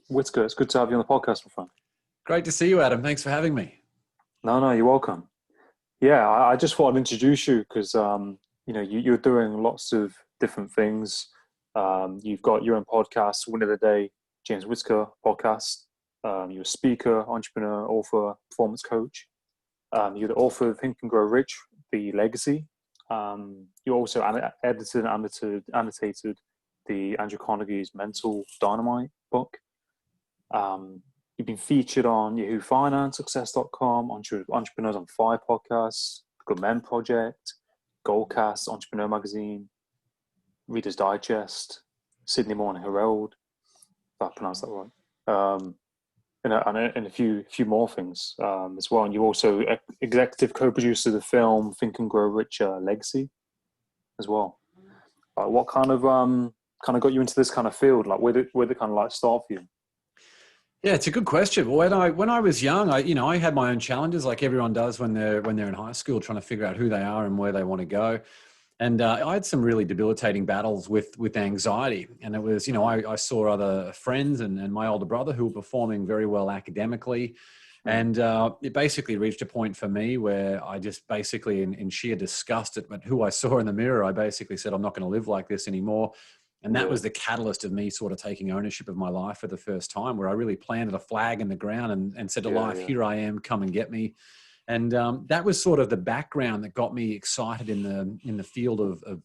Whittaker, it's good to have you on the podcast, my friend. Great to see you, Adam. Thanks for having me. No, you're welcome. Yeah, I just thought I'd introduce you because you're doing lots of different things. You've got your own podcast, Win of the Day, James Whittaker podcast. You're a speaker, entrepreneur, author, performance coach. You're the author of Think and Grow Rich, The Legacy. You also edited and annotated the Andrew Carnegie's Mental Dynamite book. You've been featured on Yahoo Finance, Success.com, Entrepreneurs on Fire podcast, Good Men Project, Goldcast, Entrepreneur Magazine, Reader's Digest, Sydney Morning Herald, if I pronounced that right, and a few more things as well. And you're also executive co-producer of the film Think and Grow Rich, Legacy as well. What kind of got you into this kind of field? Like, where did it kind of like start for you? Yeah, it's a good question. When I was young, I had my own challenges, like everyone does when they're in high school, trying to figure out who they are and where they want to go. And I had some really debilitating battles with anxiety. And it was, I saw other friends and my older brother who were performing very well academically. And it basically reached a point for me where I just basically, in sheer disgust at who I saw in the mirror, I basically said, I'm not going to live like this anymore. And that was the catalyst of me sort of taking ownership of my life for the first time, where I really planted a flag in the ground and said to life, here I am, come and get me. And that was sort of the background that got me excited in the field of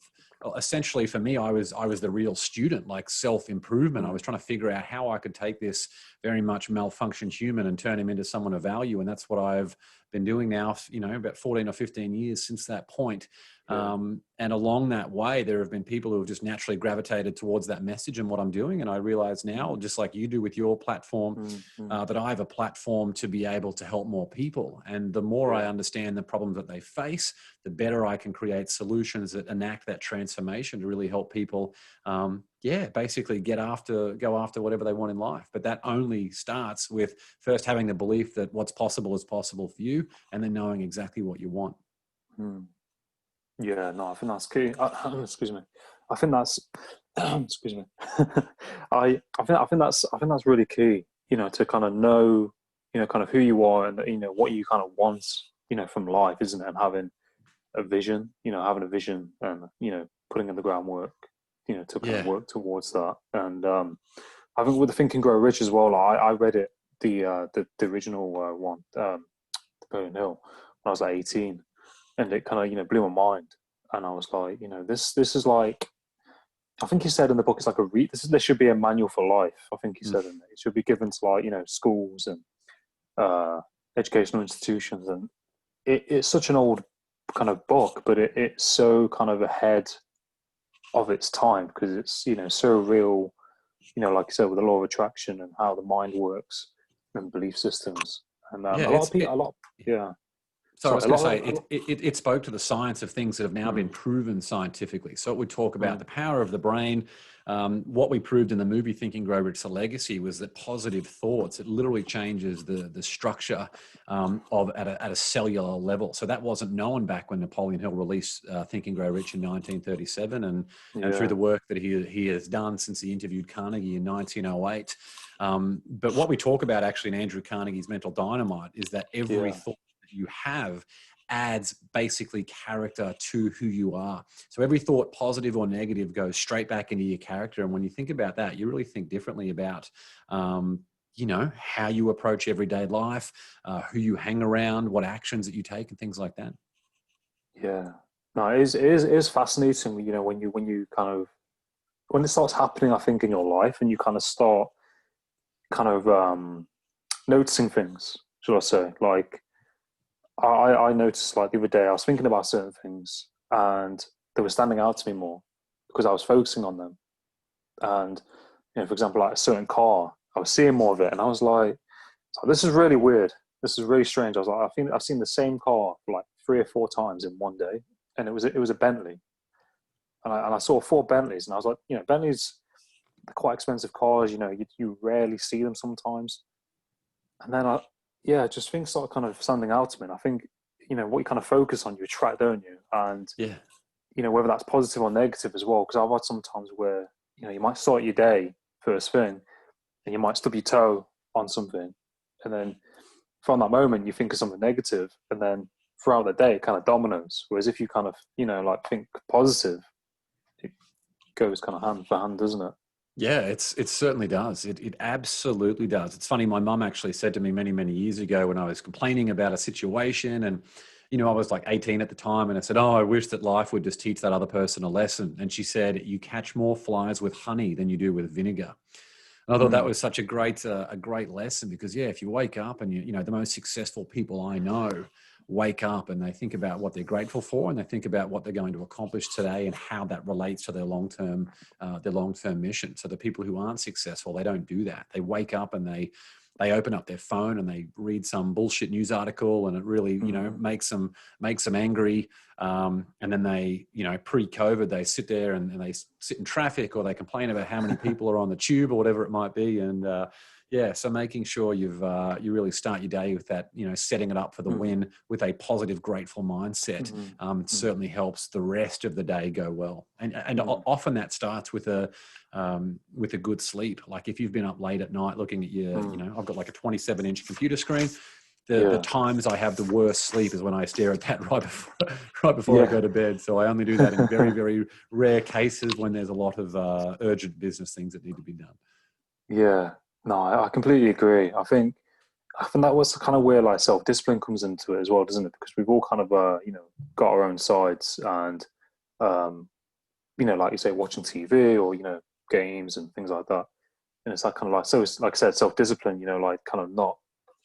essentially, for me, I was the real student, like self-improvement. I was trying to figure out how I could take this very much malfunctioned human and turn him into someone of value. And that's what I've been doing now, about 14 or 15 years since that point. And along that way, there have been people who have just naturally gravitated towards that message and what I'm doing. And I realize now, just like you do with your platform, that I have a platform to be able to help more people. And the more I understand the problems that they face, the better I can create solutions that enact that transformation to really help people, basically go after whatever they want in life. But that only starts with first having the belief that what's possible is possible for you, and then knowing exactly what you want. Yeah, no, I think that's key. Excuse me. I think that's excuse me. I think that's really key. To kind of know, kind of who you are and what you kind of want, from life, isn't it? And having a vision, and putting in the groundwork, to kind of work towards that. And I think with the Think and Grow Rich as well. I read it, the original one, Napoleon Hill, when I was like 18. And it kind of, blew my mind. And I was like, this is like, I think he said in the book, it's like there should be a manual for life. I think he said in it. It should be given to like, schools and educational institutions. And it's such an old kind of book, but it's so kind of ahead of its time because it's, so real, like you said, with the law of attraction and how the mind works and belief systems. And a lot of people. So I was going to say, it spoke to the science of things that have now been proven scientifically. So it would talk about the power of the brain. What we proved in the movie Think and Grow Rich, The Legacy, was that positive thoughts, it literally changes the structure at a cellular level. So that wasn't known back when Napoleon Hill released Think and Grow Rich in 1937. And through the work that he has done since he interviewed Carnegie in 1908. But what we talk about actually in Andrew Carnegie's Mental Dynamite is that every thought you have adds basically character to who you are. So every thought, positive or negative, goes straight back into your character. And when you think about that, you really think differently about, how you approach everyday life, who you hang around, what actions that you take and things like that. Yeah, no, it is fascinating, when you kind of, when it starts happening, I think, in your life and you kind of start kind of noticing things, should I say, like, I noticed like the other day, I was thinking about certain things and they were standing out to me more because I was focusing on them. And, for example, like a certain car, I was seeing more of it and I was like, this is really weird. This is really strange. I was like, I think I've seen the same car like 3 or 4 times in one day. And it was a Bentley. And I saw 4 Bentleys and I was like, Bentleys are quite expensive cars, you rarely see them sometimes. And then just things start kind of standing out to me. And I think, what you kind of focus on, you attract, don't you? And, whether that's positive or negative as well. Because I've had some times where, you might start your day first thing and you might stub your toe on something, and then from that moment you think of something negative, and then throughout the day it kind of dominoes. Whereas if you kind of, like think positive, it goes kind of hand for hand, doesn't it? Yeah, it certainly does. It absolutely does. It's funny. My mum actually said to me many, many years ago when I was complaining about a situation, and I was like 18 at the time, and I said, "Oh, I wish that life would just teach that other person a lesson." And she said, "You catch more flies with honey than you do with vinegar." And I thought that Mm, was such a great lesson, because yeah, if you wake up and the most successful people I know wake up and they think about what they're grateful for, and they think about what they're going to accomplish today and how that relates to their long-term mission. So the people who aren't successful, they don't do that. They wake up and they open up their phone and they read some bullshit news article, and it really mm, makes them angry. And then they, pre-COVID, they sit there and they sit in traffic, or they complain about how many people are on the tube or whatever it might be. And yeah, so making sure you really start your day with that, setting it up for the mm, win with a positive, grateful mindset, mm, mm, certainly helps the rest of the day go well. And mm. often that starts with a good sleep. Like if you've been up late at night looking at your, Mm. I've got like a 27-inch computer screen. The Yeah, times I have the worst sleep is when I stare at that right before I yeah, go to bed. So I only do that in very, very rare cases when there's a lot of urgent business things that need to be done. yeah. No, I completely agree. I think that was kind of where like self discipline comes into it as well, doesn't it? Because we've all kind of got our own sides, and um, like you say, watching TV or games and things like that. And it's like kind of like, so it's like I said, self discipline. Like kind of not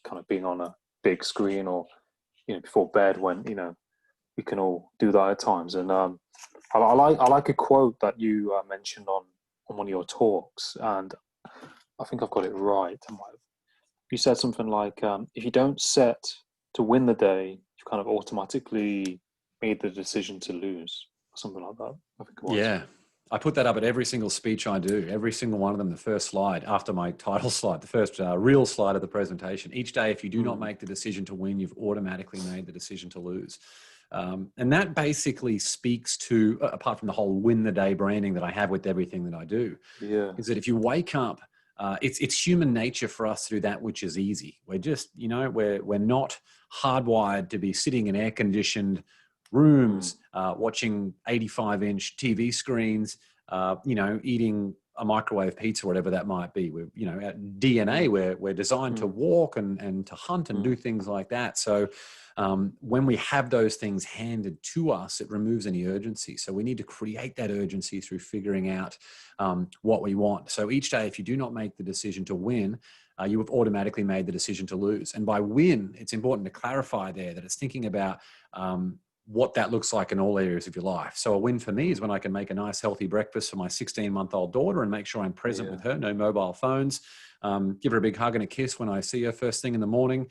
kind of being on a big screen, or before bed, when we can all do that at times. And I like a quote that you mentioned on one of your talks, and I think I've got it right. You said something like, if you don't set to win the day, you kind of automatically made the decision to lose, or something like that. I think it was. Yeah. I put that up at every single speech I do, every single one of them, the first slide after my title slide, the first real slide of the presentation. Each day, if you do not Mm, make the decision to win, you've automatically made the decision to lose. And that basically speaks to, apart from the whole win the day branding that I have with everything that I do, yeah. is that if you wake up, it's human nature for us to do that which is easy. We're just, we're not hardwired to be sitting in air conditioned Mm, rooms, watching 85-inch TV screens, eating a microwave pizza, whatever that might be. We're, at DNA, mm, we're designed to mm, walk and to hunt and do mm, things like that. So when we have those things handed to us, it removes any urgency. So we need to create that urgency through figuring out what we want. So each day, if you do not make the decision to win, you have automatically made the decision to lose. And by win, it's important to clarify there that it's thinking about what that looks like in all areas of your life. So a win for me is when I can make a nice healthy breakfast for my 16-month-old daughter and make sure I'm present yeah. with her, no mobile phones. Give her a big hug and a kiss when I see her first thing in the morning.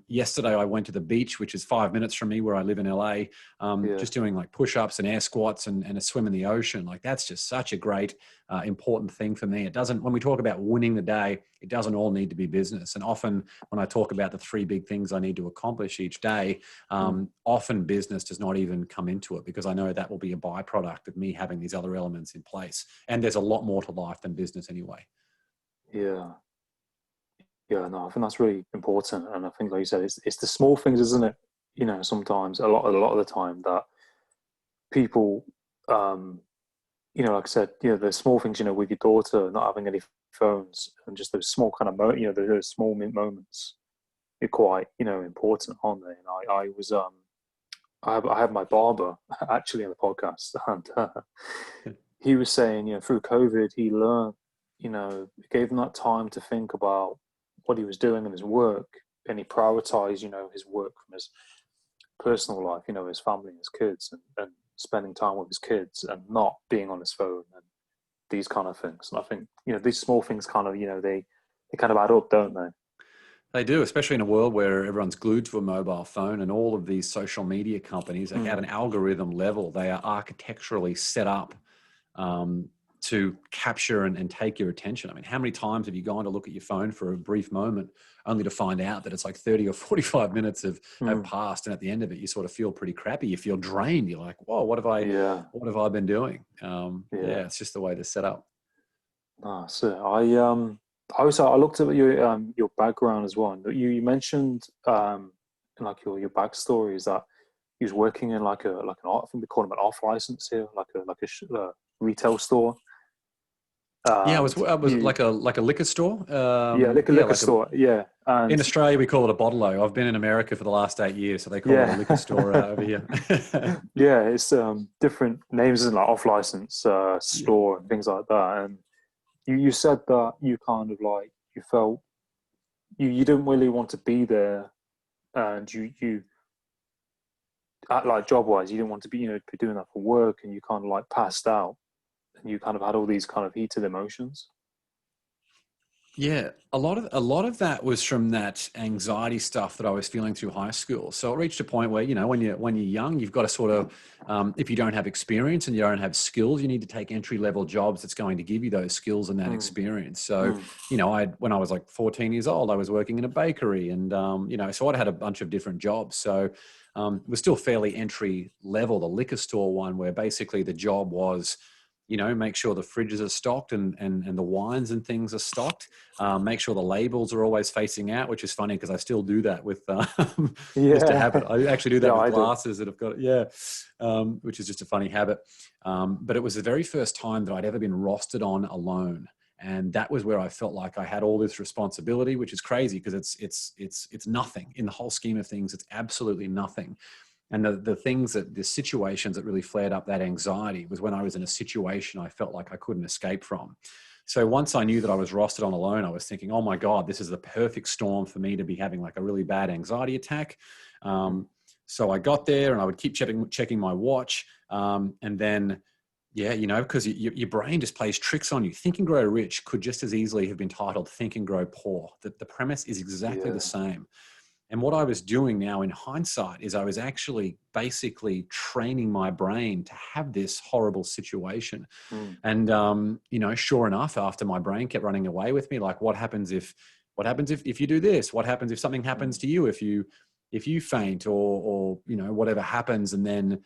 Yesterday, I went to the beach, which is 5 minutes from me where I live in LA, Yeah. just doing like push-ups and air squats and a swim in the ocean. Like that's just such a great, important thing for me. It doesn't, when we talk about winning the day, it doesn't all need to be business. And often when I talk about the 3 big things I need to accomplish each day, Mm, often business does not even come into it, because I know that will be a byproduct of me having these other elements in place. And there's a lot more to life than business anyway. yeah. Yeah. No, I think that's really important, and I think, like you said, it's the small things, isn't it? Sometimes a lot of the time that people, um, like I said, the small things, with your daughter not having any phones, and just those small kind of those small moments are quite, important, aren't they? And I was, I have my barber actually on the podcast, and he was saying, through COVID, he learned, it gave him that time to think about what he was doing in his work, and he prioritized, his work from his personal life, his family, his kids, and spending time with his kids, and not being on his phone and these kind of things. And I think, these small things kind of, they kind of add up, don't they? They do, especially in a world where everyone's glued to a mobile phone, and all of these social media companies, like at Mm, an algorithm level, they are architecturally set up um, to capture and take your attention. I mean, how many times have you gone to look at your phone for a brief moment only to find out that it's like 30 or 45 minutes have mm, passed, and at the end of it, you sort of feel pretty crappy. You feel drained. You're like, whoa, yeah, what have I been doing? Yeah, yeah. it's just the way they're set up. No, so I Also, I looked at your background as well. And you mentioned in like your backstory is that he was working in like an art, I think we call him an off license here, like a retail store. Yeah, And I was you, like a liquor store. yeah, like a Yeah, liquor like a store, yeah, in and Australia we call it a bottle-o. I've been in America for the last 8 years, so they call it a yeah, liquor store over here. yeah, it's different names, isn't it? Like off license Yeah. store and things like that. And you said that you kind of like you felt you didn't really want to be there, and you like job wise, you didn't want to be be doing that for work, and you kind of like passed out, and you kind of had all these kind of heated emotions. Yeah, a lot of that was from that anxiety stuff that I was feeling through high school. So it reached a point where, you know, when you're young, you've got to sort of, if you don't have experience and you don't have skills, you need to take entry level jobs that's going to give you those skills and that Mm, experience. So, mm, you know, when I was like 14 years old, I was working in a bakery, and you know, so I'd had a bunch of different jobs. So it was still fairly entry level, the liquor store one, where basically the job was, you know, make sure the fridges are stocked and the wines and things are stocked. Make sure the labels are always facing out, which is funny because I still do that with just a habit. yeah, I actually do yeah, that with I do. glasses that have got, yeah, which is just a funny habit. But it was the very first time that I'd ever been rostered on alone. And that was where I felt like I had all this responsibility, which is crazy because it's nothing in the whole scheme of things. It's absolutely nothing. And the things that the situations that really flared up that anxiety was when I was in a situation I felt like I couldn't escape from. So once I knew that I was rostered on alone, I was thinking, oh my God, this is the perfect storm for me to be having like a really bad anxiety attack. Mm, So I got there and I would keep checking my watch. And then, yeah, you know, because your brain just plays tricks on you. Think and Grow Rich could just as easily have been titled Think and Grow Poor. The premise is exactly the yeah, same. And what I was doing now in hindsight is I was actually basically training my brain to have this horrible situation. mm, And you know, sure enough, after my brain kept running away with me, like what happens if you do this? What happens if something happens mm, to you if you faint or you know whatever happens, and then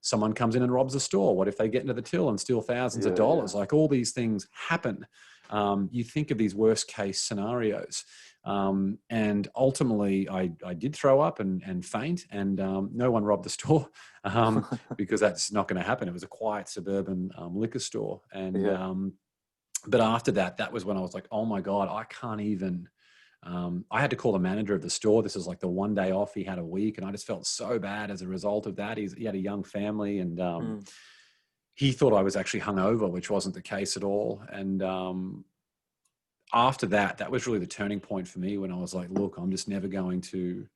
someone comes in and robs the store? What if they get into the till and steal thousands of yeah, yeah, dollars? Like all these things happen. You think of these worst case scenarios. And ultimately, I did throw up and faint, and no one robbed the store because that's not going to happen. It was a quiet suburban liquor store, and yeah, but after that, that was when I was like, oh my God, I can't even. I had to call the manager of the store. This is like the one day off he had a week, and I just felt so bad as a result of that. He had a young family, and mm, he thought I was actually hungover, which wasn't the case at all. And after that, that was really the turning point for me when I was like, look, I'm just never going to,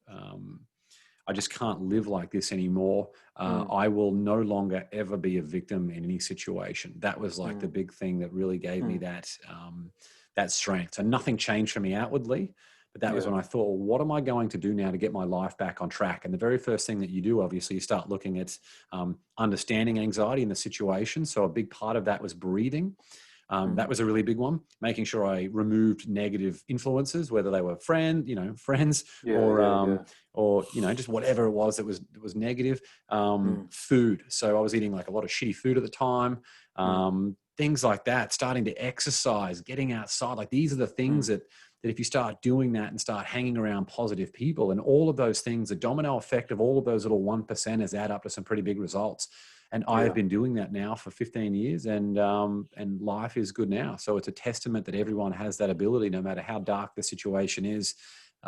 I just can't live like this anymore. mm, I will no longer ever be a victim in any situation. That was like the mm, big thing that really gave me mm, that, that strength. And nothing changed for me outwardly, but that was yeah, when I thought, well, what am I going to do now to get my life back on track? And the very first thing that you do, obviously, you start looking at understanding anxiety in the situation. So a big part of that was breathing. mm, That was a really big one. Making sure I removed negative influences, whether they were friends, yeah, yeah, yeah, or you know, just whatever it was that was negative. mm, Food. So I was eating like a lot of shitty food at the time. mm, Things like that. Starting to exercise, getting outside. Like these are the things mm, that if you start doing that and start hanging around positive people, and all of those things, the domino effect of all of those little 1%ers add up to some pretty big results. And I have yeah, been doing that now for 15 years, and life is good now. So it's a testament that everyone has that ability, no matter how dark the situation is,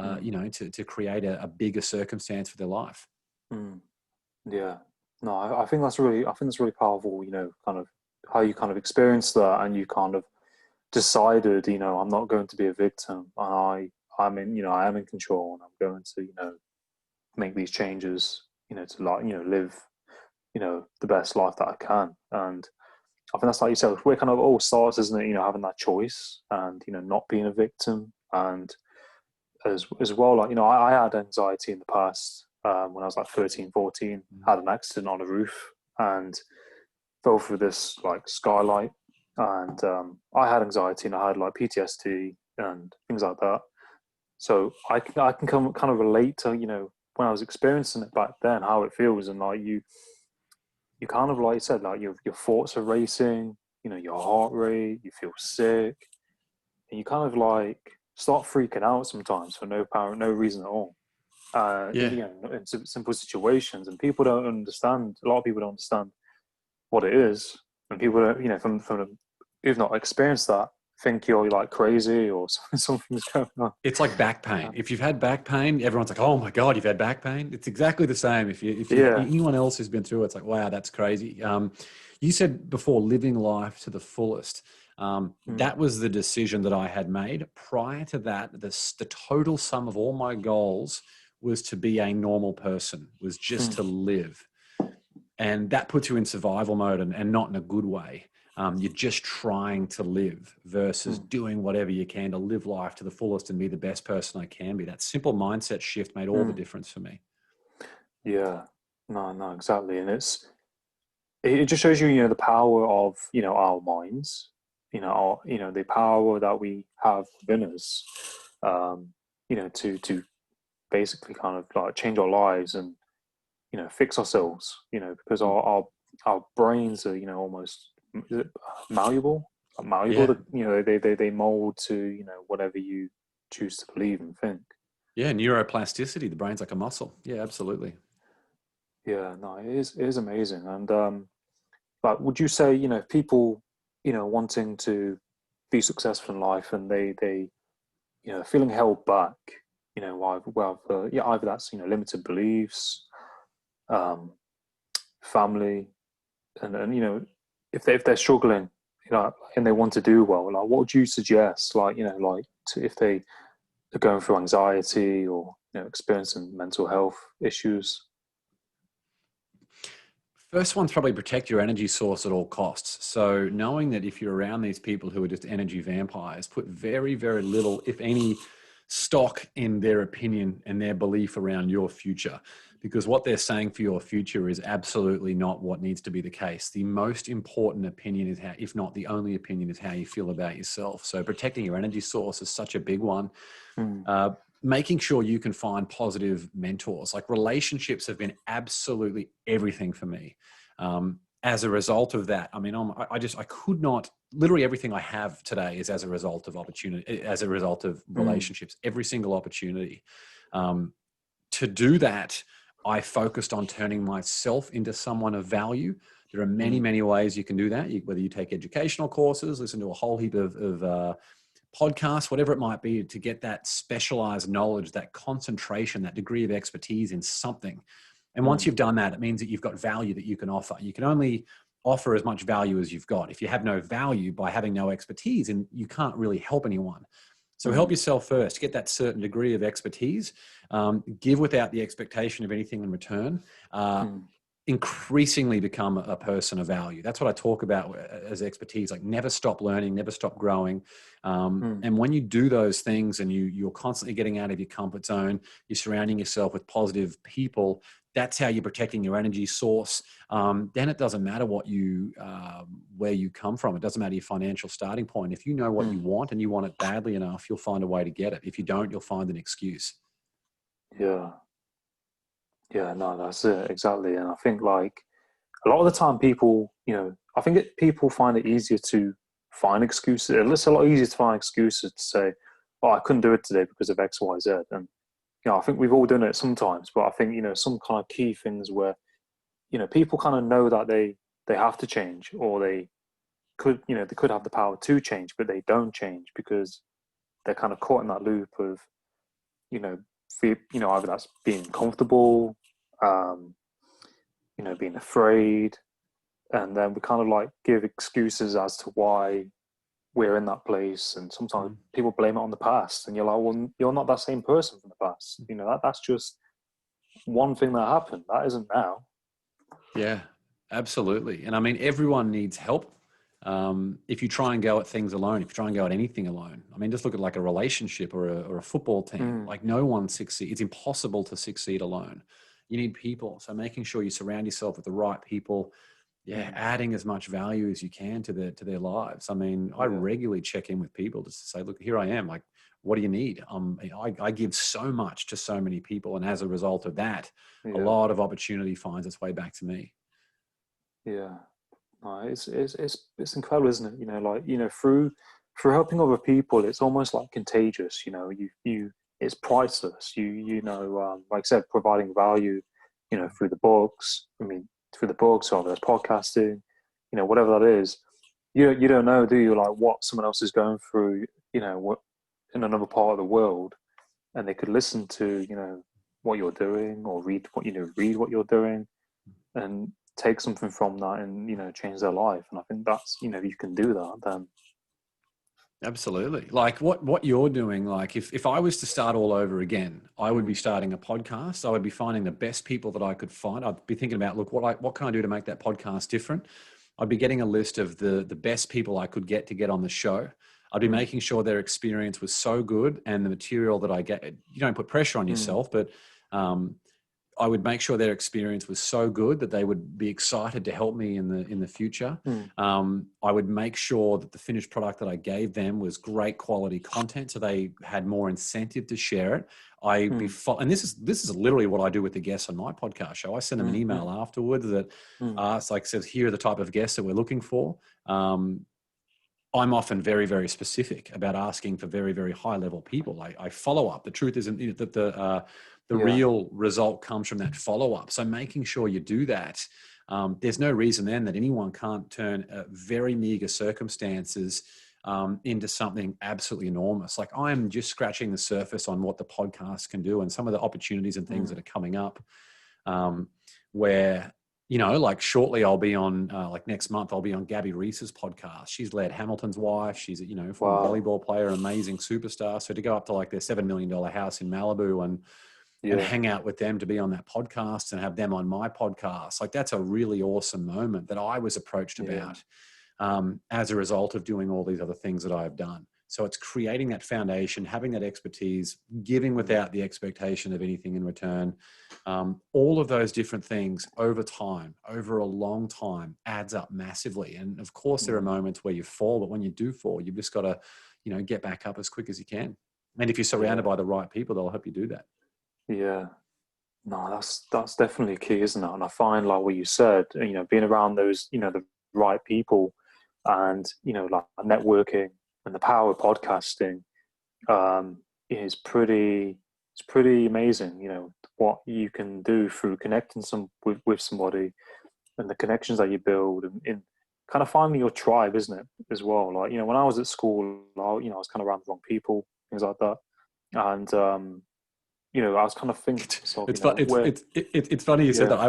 mm, you know, to create a bigger circumstance for their life. mm, yeah. No, I think that's really powerful. Kind of how you kind of experienced that, and you kind of decided, I'm not going to be a victim. I am in control, and I'm going to, make these changes, to like, live, the best life that I can. And I think that's like you said, where kind of all starts, isn't it? Having that choice and, not being a victim. And as well, like, I had anxiety in the past when I was like 13, 14, had an accident on a roof and fell through this like skylight. And I had anxiety and I had like PTSD and things like that. So I can kind of relate to, when I was experiencing it back then, how it feels. And like you kind of like you said, like your thoughts are racing, your heart rate, you feel sick, and you kind of like start freaking out sometimes for no apparent, no reason at all. Yeah. In simple situations, and people don't understand. A lot of people don't understand what it is, and people don't, from who've not experienced that, think you're like crazy or something's going on. It's like back pain. If you've had back pain, everyone's like, "Oh my God, you've had back pain." It's exactly the same. If Yeah. anyone else who's been through it, it's like, "Wow, that's crazy." You said before, living life to the fullest. Mm, That was the decision that I had made. Prior to that, the total sum of all my goals was to be a normal person, was just mm, to live. And that puts you in survival mode, and not in a good way. You're just trying to live versus mm, doing whatever you can to live life to the fullest and be the best person I can be. That simple mindset shift made all the mm. difference for me. Yeah. No, no, exactly. And it just shows you, the power of, our minds, the power that we have within us, to basically kind of like change our lives and, fix ourselves, because Mm. our brains are, almost, is it malleable? Malleable, Yeah. that, they mold to, whatever you choose to believe and think. Yeah. Neuroplasticity. The brain's like a muscle. Yeah, absolutely. Yeah, no, it is amazing. And like, would you say, people, wanting to be successful in life, and they feeling held back, either that's, limited beliefs, um, family, and if they're struggling, and they want to do well, like, what would you suggest, like, if they are going through anxiety, or experiencing mental health issues? First one's probably protect your energy source at all costs. So knowing that if you're around these people who are just energy vampires, put very, very little, if any, stock in their opinion and their belief around your future. Because what they're saying for your future is absolutely not what needs to be the case. The most important opinion is how, if not the only opinion, is how you feel about yourself. So protecting your energy source is such a big one. Mm, Uh, Making sure you can find positive mentors. Like, relationships have been absolutely everything for me. As a result of that, I mean, I could not, literally everything I have today is as a result of opportunity, as a result of mm, relationships, every single opportunity. Um, to do that, I focused on turning myself into someone of value. There are many, mm, many ways you can do that. Whether you take educational courses, listen to a whole heap of podcasts, whatever it might be, to get that specialized knowledge, that concentration, that degree of expertise in something. And once mm, you've done that, it means that you've got value that you can offer. You can only offer as much value as you've got. If you have no value by having no expertise, and you can't really help anyone. So help mm, yourself first, get that certain degree of expertise, give without the expectation of anything in return. mm, Increasingly become a person of value. That's what I talk about as expertise. Like, never stop learning, never stop growing. mm, And when you do those things, and you're constantly getting out of your comfort zone, you're surrounding yourself with positive people. That's how you're protecting your energy source. Then it doesn't matter where you come from. It doesn't matter your financial starting point. If you know what you mm. want and you want it badly enough, you'll find a way to get it. If you don't, you'll find an excuse. Yeah. Yeah, no, that's it, exactly. And I think, like, a lot of the time people, I think people find it easier to find excuses. It's a lot easier to find excuses to say, "Oh, I couldn't do it today because of X, Y, Z." And I think we've all done it sometimes. But I think, some kind of key things where, people kind of know that they have to change, or they could have the power to change, but they don't change because they're kind of caught in that loop of, you know, either that's being comfortable, um, being afraid, and then we kind of like give excuses as to why we're in that place. And sometimes Mm. people blame it on the past, and you're like, well, you're not that same person from the past. That's just one thing that happened. That isn't now. Yeah, absolutely. And I mean, everyone needs help. If you try and go at things alone, if you try and go at anything alone, I mean, just look at like a relationship or a football team. Mm, Like, no one succeeds. It's impossible to succeed alone. You need people. So making sure you surround yourself with the right people. Yeah, mm, adding as much value as you can to their lives. I mean, I yeah, regularly check in with people just to say, look, here I am. Like, what do you need? I give so much to so many people, and as a result of that, a yeah, lot of opportunity finds its way back to me. yeah. No, it's incredible, isn't it? Like, through for helping other people, it's almost like contagious. It's priceless. Like I said, providing value, through the books. I mean, through the books or there's podcasting, whatever that is. You don't know, do you? Like what someone else is going through, what in another part of the world, and they could listen to, what you're doing or read what you're doing, and take something from that and change their life. And I think that's if you can do that, then Absolutely. Like what you're doing, like if I was to start all over again, I would be mm, starting a podcast. I would be finding the best people that I could find. I'd be thinking about, look, what can I do to make that podcast different? I'd be getting a list of the best people I could get to get on the show. I'd be mm, making sure their experience was so good and the material that I get, you don't put pressure on mm, yourself, but I would make sure their experience was so good that they would be excited to help me in the future. mm, I would make sure that the finished product that I gave them was great quality content, so they had more incentive to share it. mm, And this is literally what I do with the guests on my podcast show. I send them an mm, email mm, afterwards that mm, asks, like, says, here are the type of guests that we're looking for. I'm often very, very specific about asking for very, very high level people. I follow up. The truth isn't that the yeah, real result comes from that follow up. So making sure you do that. There's no reason then that anyone can't turn very meager circumstances into something absolutely enormous. Like I'm just scratching the surface on what the podcast can do and some of the opportunities and things mm, that are coming up, where like shortly I'll be on, like next month, I'll be on Gabby Reese's podcast. She's Laird Hamilton's wife. She's a, former wow, volleyball player, amazing superstar. So to go up to like their $7 million house in Malibu and yeah, hang out with them to be on that podcast and have them on my podcast, like that's a really awesome moment that I was approached yeah, about as a result of doing all these other things that I've done. So it's creating that foundation, having that expertise, giving mm, without the expectation of anything in return. All of those different things over time, over a long time, adds up massively. And of course, there are mm, moments where you fall, but when you do fall, you've just got to, get back up as quick as you can. And if you're surrounded yeah, by the right people, they'll help you do that. yeah. No, that's definitely key, isn't it? And I find like what you said, being around those, the right people, and like networking and the power of podcasting, is pretty amazing. What you can do through connecting with somebody, and the connections that you build, and in kind of finding your tribe, isn't it? As well, like when I was at school, I was kind of around the wrong people, things like that, and I was kind of thinking to myself, where, It's funny you said yeah, that. I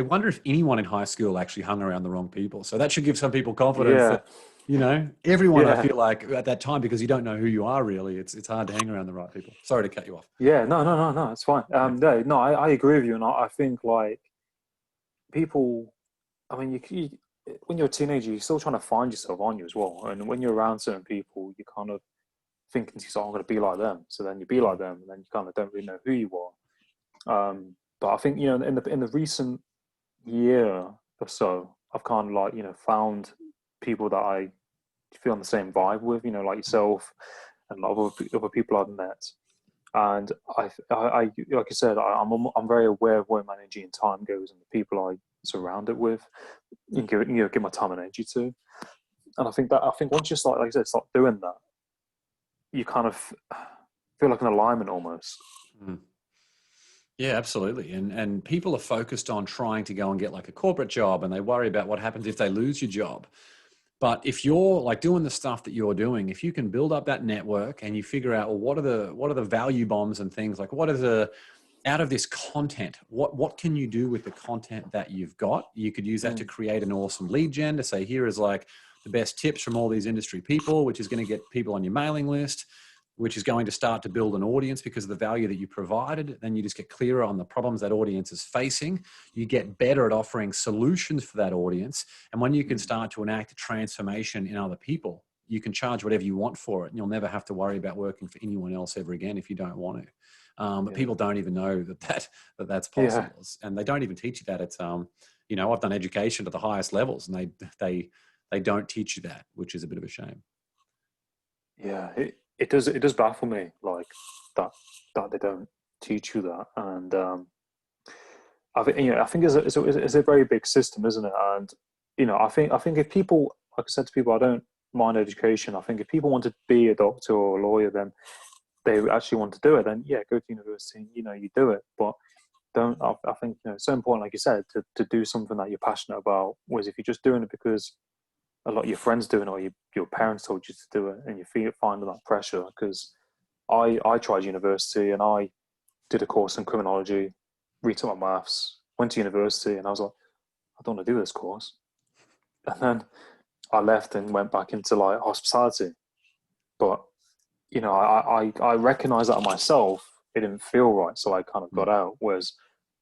wonder if anyone in high school actually hung around the wrong people. So that should give some people confidence yeah, that, everyone, I yeah, feel like at that time, because you don't know who you are really, it's hard to hang around the right people. Sorry to cut you off. yeah. No, no, no, no. It's fine. Yeah. No, no. I agree with you, and I think like people. I mean, when you're a teenager, you're still trying to find yourself, aren't you, as well? And when you're around certain people, you kind of thinking to yourself, "I'm going to be like them." So then you be like them, and then you kind of don't really know who you are. But I think in the recent year or so, I've kind of like found people that I feel on the same vibe with. Like yourself and a lot of other people I've met. And I like I said, I'm very aware of where my energy and time goes and the people I surround it with, and give my time and energy to. And I think once you start, like I said, start doing that, you kind of feel like an alignment almost. Mm. Yeah, absolutely. And people are focused on trying to go and get like a corporate job, and they worry about what happens if they lose your job. But if you're like doing the stuff that you're doing, if you can build up that network and you figure out, well, what are the value bombs and things, like what are the out of this content, what can you do with the content that you've got? You could use that to Mm, create an awesome lead gen to say, here is like the best tips from all these industry people, which is going to get people on your mailing list, which is going to start to build an audience because of the value that you provided. Then you just get clearer on the problems that audience is facing. You get better at offering solutions for that audience. And when you can mm, start to enact a transformation in other people, you can charge whatever you want for it. And you'll never have to worry about working for anyone else ever again if you don't want to. But yeah, people don't even know that's yeah, possible. And they don't even teach you that. It's, I've done education at the highest levels, and they don't teach you that, which is a bit of a shame. yeah. It does baffle me like that they don't teach you that. And I think it's a very big system, isn't it? And I think if people, like I said to people, I don't mind education. I think if people want to be a doctor or a lawyer, then they actually want to do it, then yeah, go to university, you do it. But don't, I think, it's so important, like you said, to do something that you're passionate about. Whereas if you're just doing it because a lot of your friends doing it or your parents told you to do it and you feel finding that pressure, because I tried university and I did a course in criminology, retook my maths, went to university, and I was like, I don't want to do this course. And then I left and went back into like hospitality. But I recognized that myself. It didn't feel right, so I kind of got out. Whereas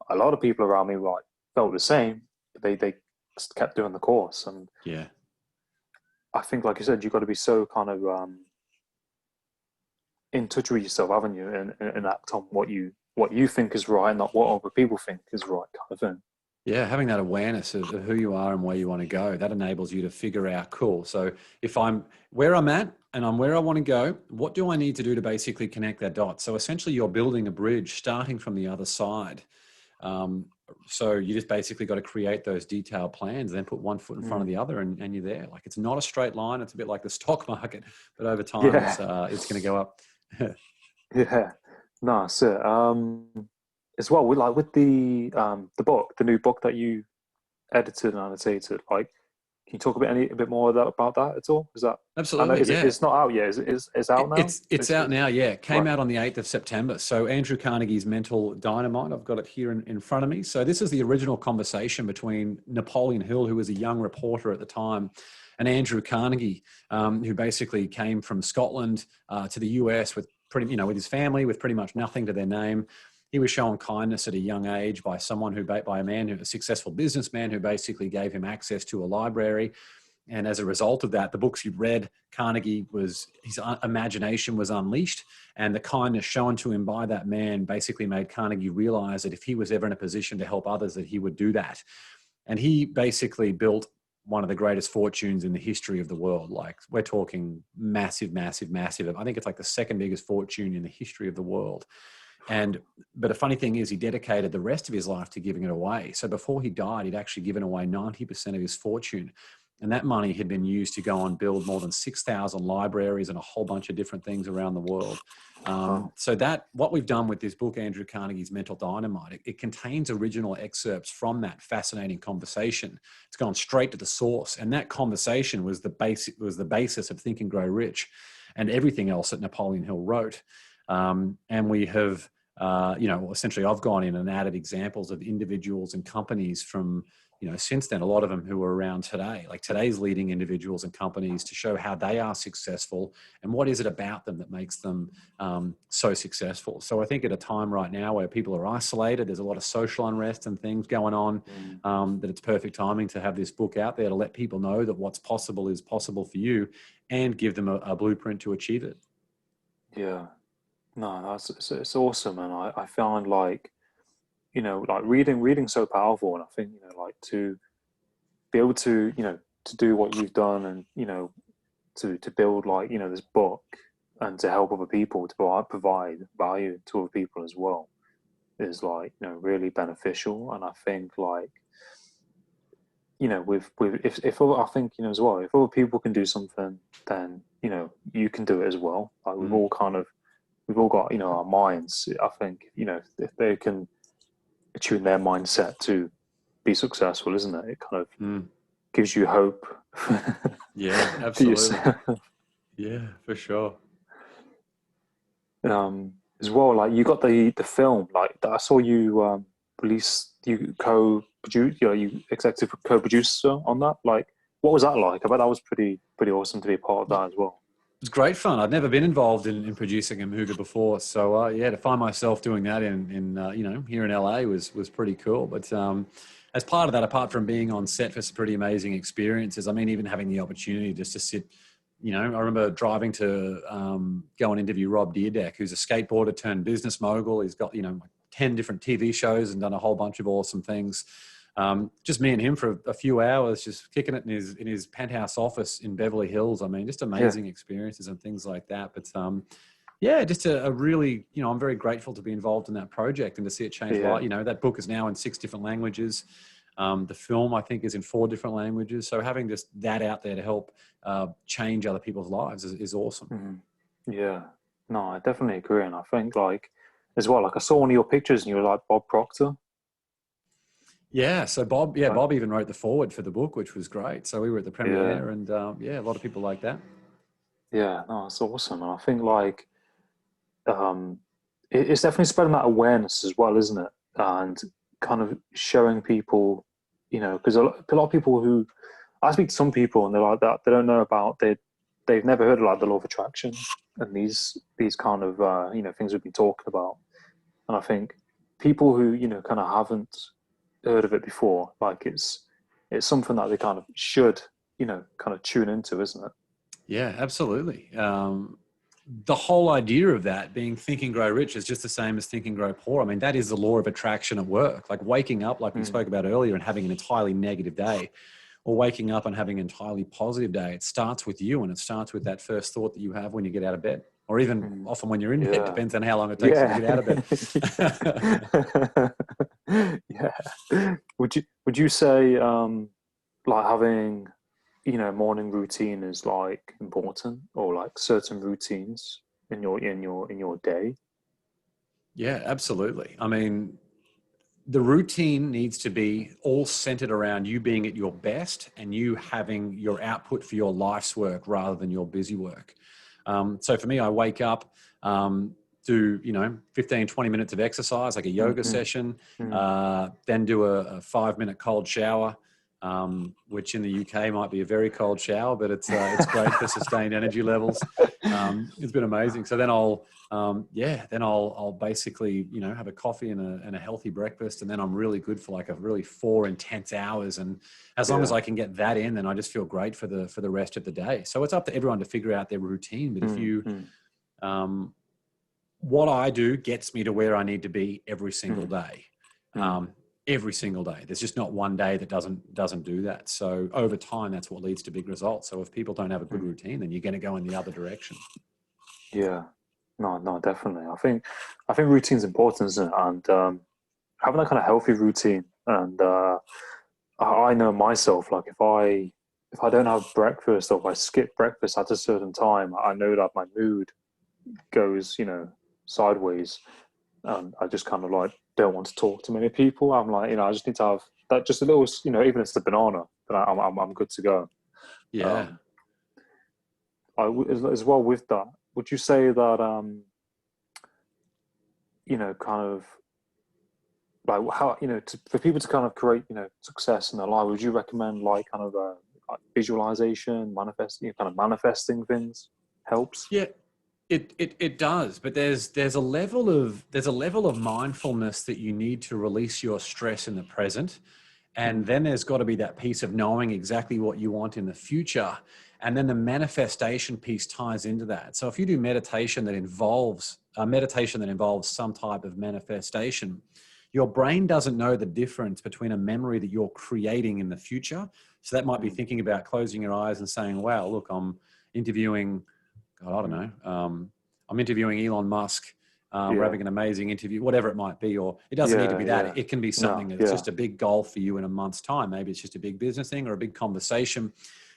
a lot of people around me like felt the same, but they just kept doing the course. And Yeah. I think, like you said, you've got to be so kind of in touch with yourself, haven't you, and act on what you think is right, not what other people think is right, kind of thing. Yeah, having that awareness of who you are and where you want to go, that enables you to figure out, cool. So if I'm where I'm at and I'm where I want to go, what do I need to do to basically connect that dot? So essentially you're building a bridge starting from the other side. So you just basically got to create those detailed plans, then put one foot in front of the other and you're there. Like, it's not a straight line. It's a bit like the stock market, but over time it's going to go up. Yeah, no, that's it. As well, with the book, the new book that you edited and annotated, like, can you talk a bit more about that at all? Is that, I know, Absolutely. Yeah. it's not out yet. It's out now? It's out now. Yeah. It came Right. out on the 8th of September. So Andrew Carnegie's Mental Dynamite, I've got it here in front of me. So this is the original conversation between Napoleon Hill, who was a young reporter at the time, and Andrew Carnegie, who basically came from Scotland to the US with with his family, with pretty much nothing to their name. He was shown kindness at a young age by a man who, a successful businessman, who basically gave him access to a library. And as a result of that, the books he read, his imagination was unleashed, and the kindness shown to him by that man basically made Carnegie realize that if he was ever in a position to help others, that he would do that. And he basically built one of the greatest fortunes in the history of the world. Like, we're talking massive, massive, massive. I think it's like the second biggest fortune in the history of the world. But a funny thing is, he dedicated the rest of his life to giving it away. So before he died, he'd actually given away 90% of his fortune. And that money had been used to go and build more than 6,000 libraries and a whole bunch of different things around the world. So what we've done with this book, Andrew Carnegie's Mental Dynamite, it contains original excerpts from that fascinating conversation. It's gone straight to the source. And that conversation was the basis of Think and Grow Rich and everything else that Napoleon Hill wrote. And we have, essentially I've gone in and added examples of individuals and companies from, since then, a lot of them who are around today, like today's leading individuals and companies, to show how they are successful and what is it about them that makes them so successful. So I think at a time right now where people are isolated, there's a lot of social unrest and things going on, that it's perfect timing to have this book out there to let people know that what's possible is possible for you and give them a blueprint to achieve it. Yeah. No, it's awesome. And I found like, like reading's so powerful. And I think, like, to be able to, to do what you've done and, to build like, this book and to help other people, to provide value to other people as well, is like, really beneficial. And I think like, if I think, as well, if other people can do something, then, you can do it as well. Like, we've all got, our minds. I think, if they can tune their mindset to be successful, isn't it? It kind of gives you hope. Yeah, absolutely. Yeah, for sure. As well, like, you got the film, like, I saw you release, you co-produce, you executive co-producer on that. Like, what was that like? I bet that was pretty awesome to be a part of that as well. It was great fun. I'd never been involved in producing a movie before, so to find myself doing that in here in LA was pretty cool. But as part of that, apart from being on set for some pretty amazing experiences, I mean, even having the opportunity just to sit, I remember driving to go and interview Rob Deerdeck, who's a skateboarder turned business mogul. He's got 10 different TV shows and done a whole bunch of awesome things. Just me and him for a few hours, just kicking it in his penthouse office in Beverly Hills. I mean, just amazing experiences and things like that. But just a really, I'm very grateful to be involved in that project and to see it change life. That book is now in 6 different languages. The film, I think, is in 4 different languages. So having just that out there to help change other people's lives is awesome. Yeah, no, I definitely agree. And I think like as well, like I saw one of your pictures and you were like Bob Proctor. Yeah, so Bob, Right? Bob even wrote the foreword for the book, which was great. So we were at the Yeah, premiere, and yeah, a lot of people like that. yeah, no, it's awesome. And I think like um, it's definitely spreading that awareness as well, isn't it? And kind of showing people, you know, because a lot of people who I speak to some people and they're like that they don't know about they've never heard of like the law of attraction and these kind of you know things we've been talking about. And I think people who you know kind of haven't heard of it before, like it's something that they kind of should you know kind of tune into, isn't it? Yeah, absolutely. The whole idea of that being think and grow rich is just the same as think and grow poor. I mean, that is the law of attraction at work. Like waking up, like we Mm. spoke about earlier, and having an entirely negative day, or waking up and having an entirely positive day. It starts with you, and it starts with that first thought that you have when you get out of bed, or even Mm. often when you're in bed, Yeah. depends on how long it takes you to Yeah. get out of bed. Yeah. Would you say like having you know morning routine is like important or like certain routines in your day? Yeah, absolutely. I mean, the routine needs to be all centered around you being at your best and you having your output for your life's work rather than your busy work. So for me, I wake up, do, 15, 20 minutes of exercise, like a yoga Mm-hmm. session, Mm. then do a 5-minute cold shower, which in the UK might be a very cold shower, but it's great for sustained energy levels. It's been amazing. So then I'll basically, have a coffee and a healthy breakfast. And then I'm really good for like a really 4 intense hours. And as long as Yeah. I can get that in, then I just feel great for the rest of the day. So it's up to everyone to figure out their routine. But if Mm, you, mm, what I do gets me to where I need to be every single mm, day. mm, Every single day. There's just not one day that doesn't do that. So over time, that's what leads to big results. So if people don't have a good mm. routine, then you're going to go in the other direction. Yeah. No, no, definitely. I think routine's important, isn't it? And having that kind of healthy routine. And I know myself, like if I don't have breakfast or if I skip breakfast at a certain time, I know that my mood goes, you know, sideways. I just kind of like don't want to talk to many people. I'm like, you know, I just need to have that just a little, you know, even if it's the banana, then I'm good to go. Yeah. Um, as well with that, would you say that you know, kind of like how you know for people to kind of create you know success in their life, would you recommend like kind of like visualization, manifest, you know, kind of manifesting things helps? Yeah, it does, but there's a level of mindfulness that you need to release your stress in the present, and Mm, then there's got to be that piece of knowing exactly what you want in the future, and then the manifestation piece ties into that. So if you do meditation that involves some type of manifestation, your brain doesn't know the difference between a memory that you're creating in the future. So that might be mm, thinking about closing your eyes and saying, "Wow, look, I'm interviewing." God, I don't mm. know. I'm interviewing Elon Musk. We're Yeah, having an amazing interview, whatever it might be. Or it doesn't need to yeah, be yeah. that. It can be something No, that's yeah. just a big goal for you in a month's time. Maybe it's just a big business thing or a big conversation.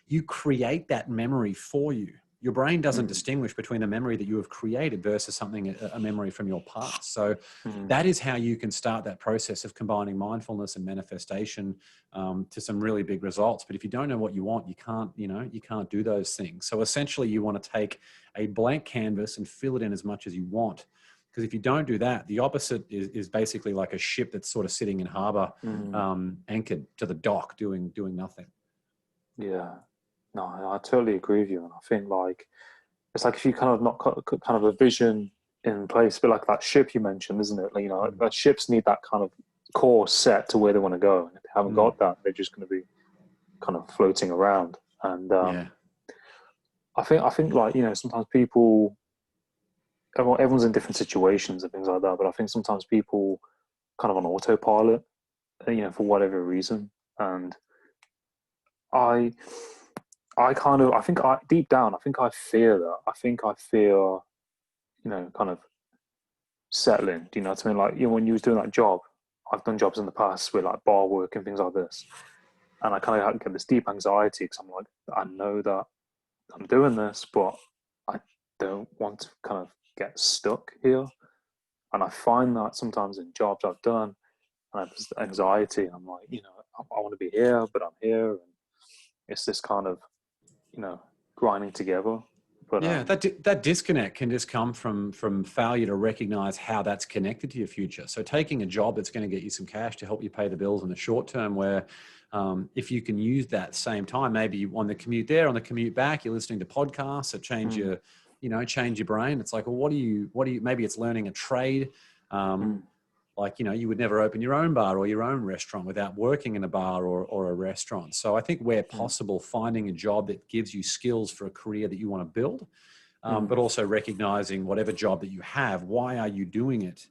You create that memory for you. Your brain doesn't Mm, distinguish between a memory that you have created versus something, a memory from your past. So mm, that is how you can start that process of combining mindfulness and manifestation to some really big results. But if you don't know what you want, you can't do those things. So essentially you want to take a blank canvas and fill it in as much as you want. Because if you don't do that, the opposite is basically like a ship that's sort of sitting in harbor, mm. anchored to the dock, doing nothing. Yeah. No, I totally agree with you. And I think like it's like if you kind of not kind of a vision in place, but like that ship you mentioned, isn't it? Like, you know, Mm. that ships need that kind of course set to where they want to go. And if they haven't Mm. got that, they're just going to be kind of floating around. And Yeah. I think like you know sometimes people, everyone's in different situations and things like that. But I think sometimes people kind of on autopilot, you know, for whatever reason. And I I think I deep down I think I fear that. I think I fear you know kind of settling. Do you know what I mean? Like you know, when you was doing that job, I've done jobs in the past with like bar work and things like this, and I kind of get this deep anxiety because I'm like, I know that I'm doing this, but I don't want to kind of get stuck here. And I find that sometimes in jobs I've done, and I have this anxiety. I'm like, I want to be here, but I'm here, and it's this kind of, grinding together. But Yeah, that disconnect can just come from failure to recognize how that's connected to your future. So taking a job that's going to get you some cash to help you pay the bills in the short term, where if you can use that same time, maybe on the commute there, on the commute back, you're listening to podcasts that change change your brain. It's like, well, what do you, maybe it's learning a trade. Like, you would never open your own bar or your own restaurant without working in a bar or a restaurant. So I think where possible, finding a job that gives you skills for a career that you want to build, but also recognizing whatever job that you have, why are you doing it?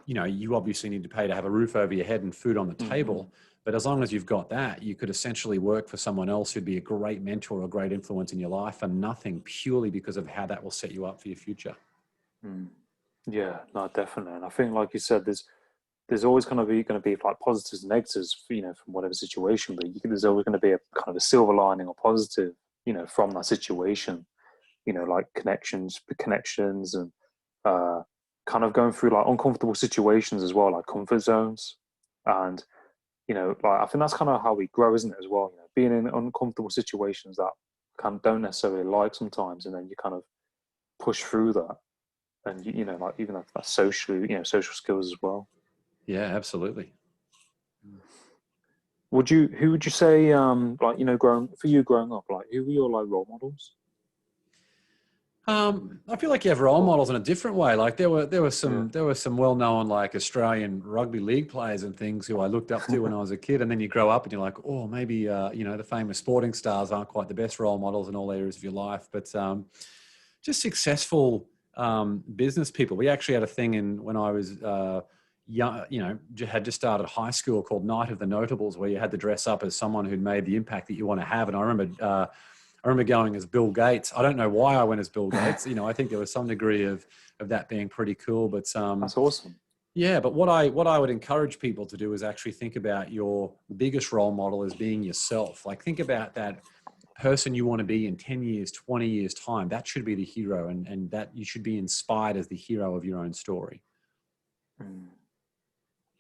You obviously need to pay to have a roof over your head and food on the table. But as long as you've got that, you could essentially work for someone else who'd be a great mentor or great influence in your life, and nothing, purely because of how that will set you up for your future. Yeah, no, definitely. And I think, like you said, there's always going to be like positives and negatives, from whatever situation. But there's always going to be a kind of a silver lining or positive, from that situation. Like connections, and kind of going through like uncomfortable situations as well, like comfort zones. And like I think that's kind of how we grow, isn't it? As well, being in uncomfortable situations that kind of don't necessarily like sometimes, and then you kind of push through that. And like even that's socially, social skills as well. Yeah, absolutely. Who would you say, like, growing up, like, who were your like role models? I feel like you have role models in a different way. Like there were Yeah. some well-known like Australian rugby league players and things who I looked up to when I was a kid. And then you grow up and you're like, oh, maybe the famous sporting stars aren't quite the best role models in all areas of your life, but just successful business people. We actually had a thing when I was young, had just started high school, called Night of the Notables, where you had to dress up as someone who'd made the impact that you want to have. And I remember going as Bill Gates. I don't know why I went as Bill Gates. I think there was some degree of that being pretty cool. But That's awesome. yeah. But what I would encourage people to do is actually think about your biggest role model as being yourself. Like think about that person you want to be in 10 years, 20 years time. That should be the hero, and that you should be inspired as the hero of your own story.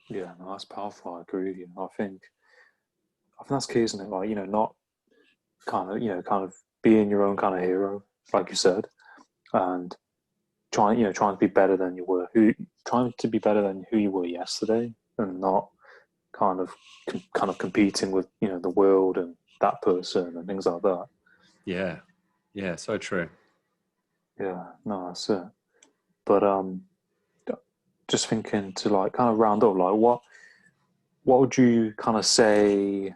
Yeah, no, that's powerful. I agree with you. I think that's key, isn't it? Like, not kind of being your own kind of hero, like you said, and trying to be better than trying to be better than who you were yesterday, and not kind of competing with, the world and that person and things like that. Yeah. Yeah. So true. Yeah, no, that's it. But just thinking to like kind of round up, like what would you kind of say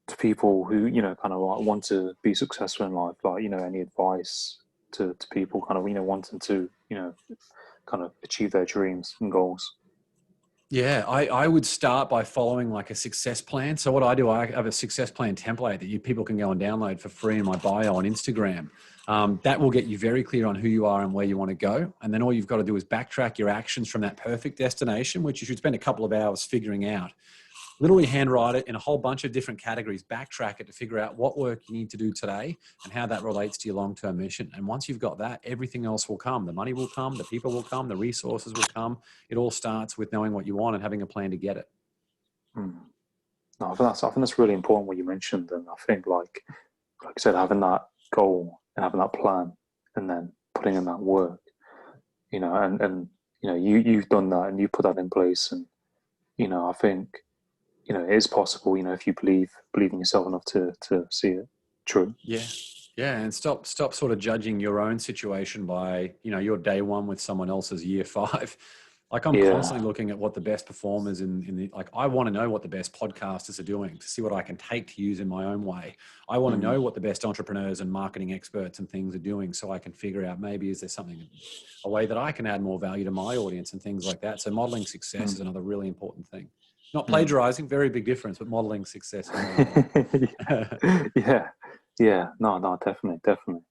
to people who kind of like want to be successful in life? Like any advice to people kind of wanting to kind of achieve their dreams and goals? Yeah, I would start by following like a success plan. So what I do, I have a success plan template that people can go and download for free in my bio on Instagram. That will get you very clear on who you are and where you want to go. And then all you've got to do is backtrack your actions from that perfect destination, which you should spend a couple of hours figuring out. Literally handwrite it in a whole bunch of different categories, backtrack it to figure out what work you need to do today and how that relates to your long-term mission. And once you've got that, everything else will come. The money will come, the people will come, the resources will come. It all starts with knowing what you want and having a plan to get it. No, I think that's really important what you mentioned, and I think like I said, having that goal and having that plan, and then putting in that work, and you've done that and you put that in place, and I think it is possible, if you believe in yourself enough to see it true. Yeah. Yeah. And stop sort of judging your own situation by, your day one with someone else's year five. Like I'm Yeah. constantly looking at what the best performers like, I want to know what the best podcasters are doing to see what I can take to use in my own way. I want to know what the best entrepreneurs and marketing experts and things are doing so I can figure out maybe is there a way that I can add more value to my audience and things like that. So modeling success is another really important thing. Not plagiarizing, very big difference, but modeling success. Yeah. No, definitely.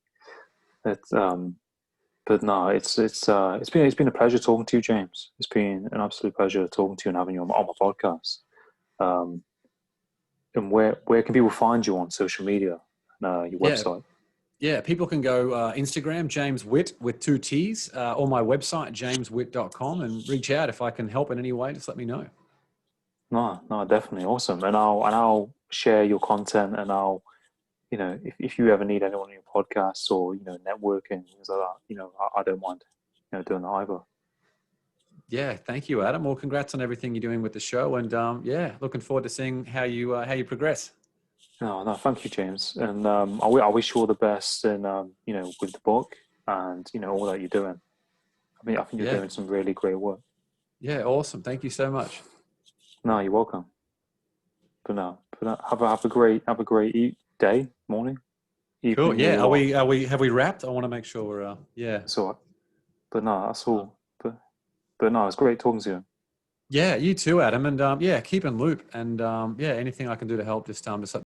It's But no, it's been a pleasure talking to you, James. It's been an absolute pleasure talking to you and having you on my podcast. Um, and where can people find you on social media and your Yeah. website? Yeah, people can go Instagram, James Witt with two T's, or my website, jameswitt.com, and reach out if I can help in any way. Just let me know. No, no, definitely awesome. And I'll share your content, and I'll, if you ever need anyone on your podcast or networking things like that, I don't mind, doing that either. Yeah, thank you, Adam. Well, congrats on everything you're doing with the show, and yeah, looking forward to seeing how you progress. No, no, thank you, James, and I wish you all the best, and with the book and all that you're doing. I think you're Yeah, doing some really great work. yeah, awesome. Thank you so much. No, you're welcome. But have a great day, morning, Cool. evening, where Yeah, you are. have we wrapped? I want to make sure we're yeah. That's all right. But no, that's all. But no, it's great talking to you. Yeah, you too, Adam, and yeah, keep in loop, and yeah, anything I can do to help, just let